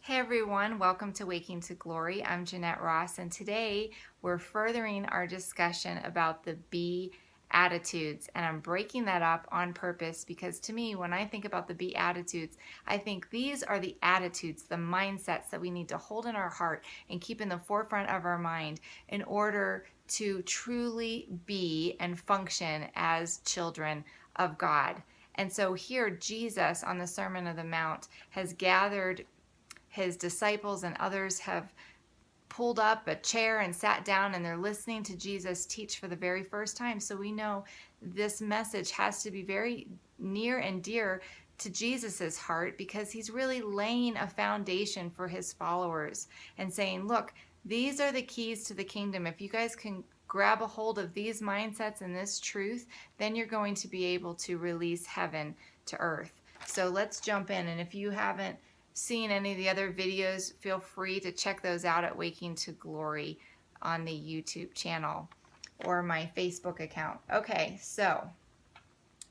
Hey everyone, welcome to Waking to Glory. I'm Jeanette Ross, and today we're furthering our discussion about the Beatitudes. And I'm breaking that up on purpose because to me, when I think about the Beatitudes, I think these are the attitudes, the mindsets that we need to hold in our heart and keep in the forefront of our mind in order to truly be and function as children of God. And so here, Jesus on the Sermon on the Mount has gathered his disciples and others have pulled up a chair and sat down and they're listening to Jesus teach for the very first time. So we know this message has to be very near and dear to Jesus's heart because he's really laying a foundation for his followers and saying, look, these are the keys to the kingdom. If you guys can grab a hold of these mindsets and this truth, then you're going to be able to release heaven to earth. So let's jump in. And if you haven't seen any of the other videos, feel free to check those out at Waking to Glory on the YouTube channel or my Facebook account. Okay, so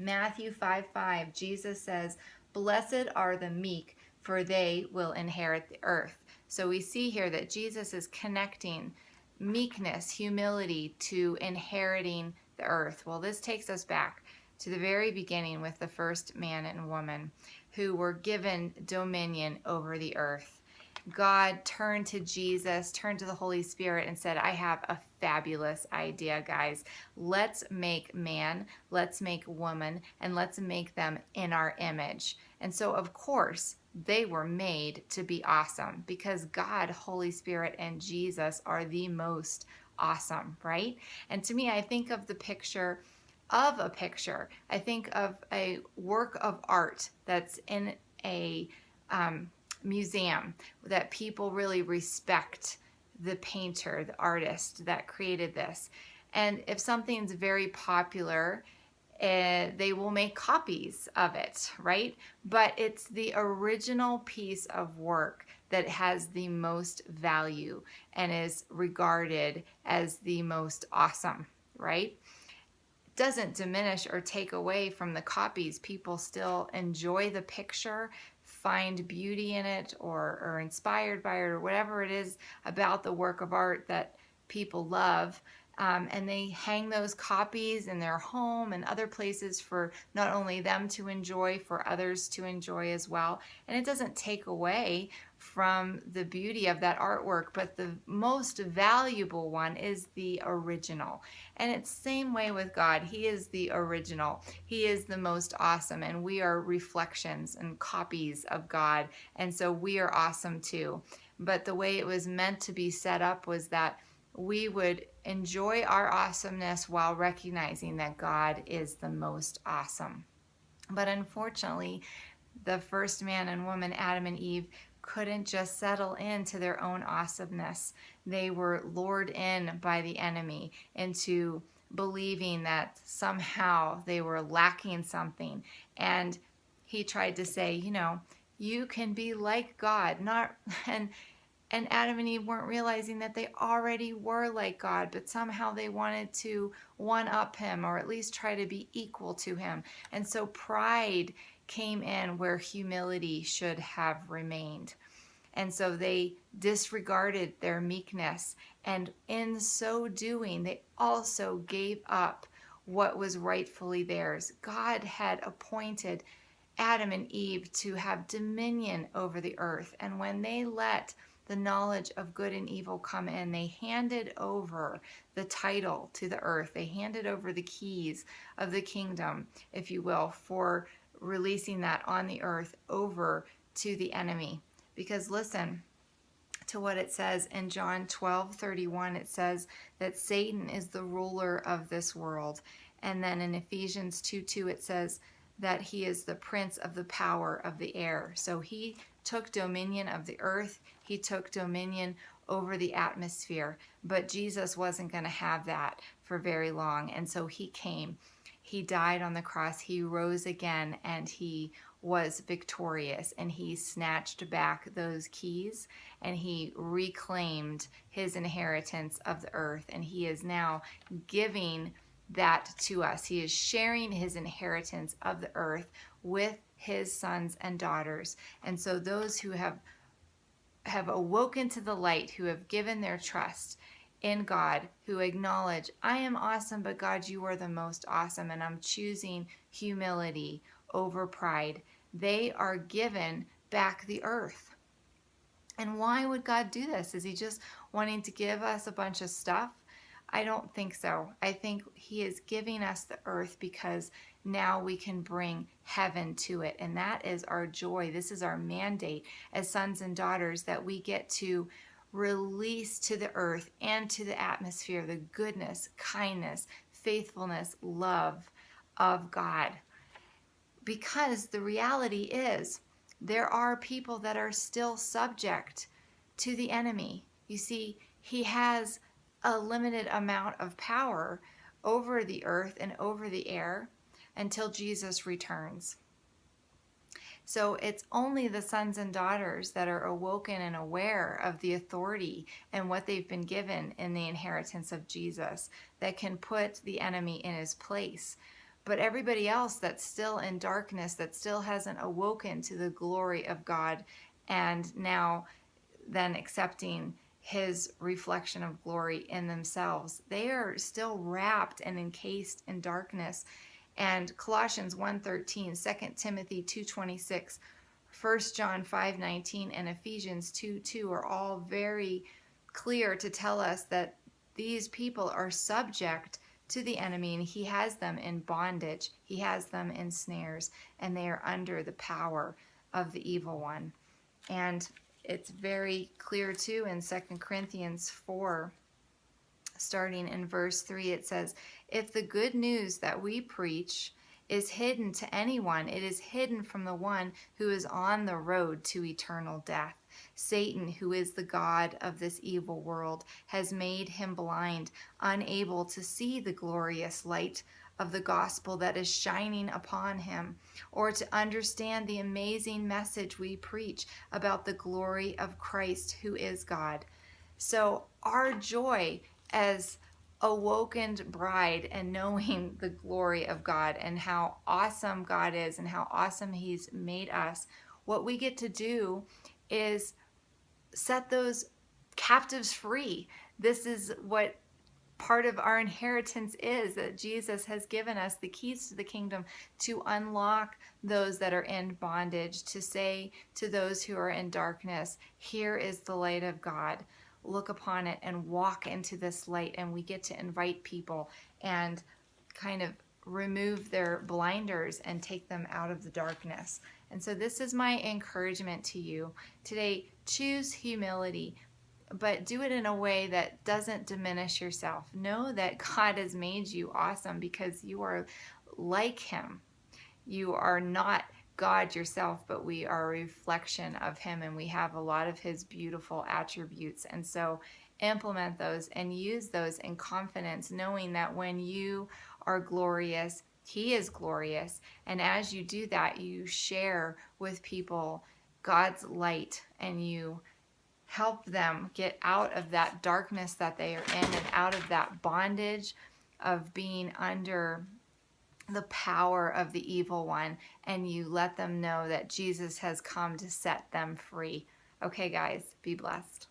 Matthew 5:5, Jesus says, "Blessed are the meek, for they will inherit the earth." So we see here that Jesus is connecting meekness, humility to inheriting the earth. Well, this takes us back to the very beginning with the first man and woman who were given dominion over the earth. God turned to Jesus, turned to the Holy Spirit and said, I have a fabulous idea, guys. Let's make man, let's make woman, and let's make them in our image. And so, of course, they were made to be awesome because God, Holy Spirit, and Jesus are the most awesome, right? And to me, I think of the picture of a picture. I think of a work of art that's in a museum that people really respect the painter, the artist that created this. And if something's very popular, they will make copies of it, right? But it's the original piece of work that has the most value and is regarded as the most awesome, right? Doesn't diminish or take away from the copies. People still enjoy the picture, find beauty in it, or are inspired by it, or whatever it is about the work of art that people love. And they hang those copies in their home and other places for not only them to enjoy, for others to enjoy as well. And it doesn't take away from the beauty of that artwork, but the most valuable one is the original. And it's the same way with God. He is the original. He is the most awesome, and we are reflections and copies of God. And so we are awesome too. But the way it was meant to be set up was that we would enjoy our awesomeness while recognizing that God is the most awesome. But unfortunately, the first man and woman, Adam and Eve, couldn't just settle into their own awesomeness. They were lured in by the enemy into believing that somehow they were lacking something. And he tried to say, you can be like God, not and Adam and Eve weren't realizing that they already were like God, but somehow they wanted to one-up him or at least try to be equal to him. And so pride came in where humility should have remained. And so they disregarded their meekness. And in so doing, they also gave up what was rightfully theirs. God had appointed Adam and Eve to have dominion over the earth. And when they let the knowledge of good and evil come in, they handed over the title to the earth. They handed over the keys of the kingdom, if you will, for releasing that on the earth over to the enemy. Because listen to what it says in John 12:31. It says that Satan is the ruler of this world. And then in Ephesians 2:2 it says that he is the prince of the power of the air. So he took dominion of the earth. He took dominion over the atmosphere. But Jesus wasn't going to have that for very long. And so he came. He died on the cross. He rose again, and he was victorious. And he snatched back those keys, and he reclaimed his inheritance of the earth. And he is now giving that to us. He is sharing his inheritance of the earth with his sons and daughters. And so those who have have awoken to the light, who have given their trust in God, who acknowledge, I am awesome, but God, you are the most awesome, and I'm choosing humility over pride. They are given back the earth. And why would God do this? Is he just wanting to give us a bunch of stuff? I don't think so. I think he is giving us the earth because now we can bring heaven to it. And that is our joy. This is our mandate as sons and daughters, that we get to release to the earth and to the atmosphere the goodness, kindness, faithfulness, love of God. Because the reality is, there are people that are still subject to the enemy. You see, he has a limited amount of power over the earth and over the air until Jesus returns. So it's only the sons and daughters that are awoken and aware of the authority and what they've been given in the inheritance of Jesus that can put the enemy in his place. But everybody else that's still in darkness, that still hasn't awoken to the glory of God, and now then accepting his reflection of glory in themselves, they are still wrapped and encased in darkness. And Colossians 1:13, 2 Timothy 2:26, 1 John 5:19, and Ephesians 2:2 are all very clear to tell us that these people are subject to the enemy, and he has them in bondage. He has them in snares, and they are under the power of the evil one. And it's very clear too in 2 Corinthians 4, starting in verse 3, it says, if the good news that we preach is hidden to anyone, it is hidden from the one who is on the road to eternal death. Satan, who is the god of this evil world, has made him blind, unable to see the glorious light of the gospel that is shining upon him, or to understand the amazing message we preach about the glory of Christ, who is God. So our joy as awoken bride and knowing the glory of God and how awesome God is and how awesome he's made us, what we get to do is set those captives free. This is what part of our inheritance is, that Jesus has given us the keys to the kingdom to unlock those that are in bondage, to say to those who are in darkness, here is the light of God. Look upon it and walk into this light. And we get to invite people and kind of remove their blinders and take them out of the darkness. And so this is my encouragement to you today. Choose humility, but do it in a way that doesn't diminish yourself. Know that God has made you awesome because you are like him. You are not God yourself, but we are a reflection of him, and we have a lot of his beautiful attributes. And so implement those and use those in confidence, knowing that when you are glorious, he is glorious. And as you do that, you share with people God's light, and you help them get out of that darkness that they are in and out of that bondage of being under the power of the evil one, and you let them know that Jesus has come to set them free. Okay, guys, be blessed.